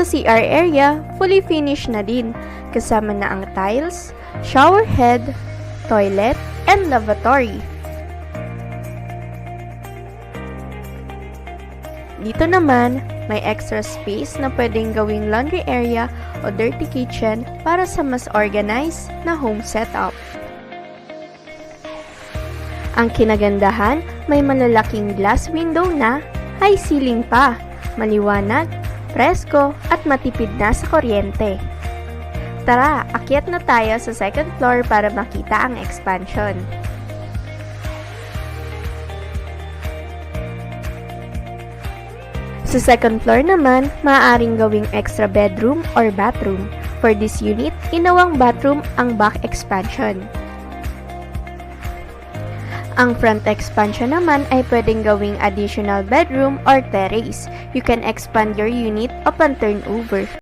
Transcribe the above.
Sa CR area, fully finished na din, kasama na ang tiles, shower head, toilet, and lavatory. Dito naman, may extra space na pwedeng gawing laundry area o dirty kitchen para sa mas organized na home setup. Ang kinagandahan, may malalaking glass window na, high ceiling pa, maliwanag, presko at matipid na sa kuryente. Tara, akyat na tayo sa second floor para makita ang expansion. Sa second floor naman, maaaring gawing extra bedroom or bathroom. For this unit, inawang bathroom ang back expansion. Ang front expansion naman ay pwedeng gawing additional bedroom or terrace. You can expand your unit upon turnover.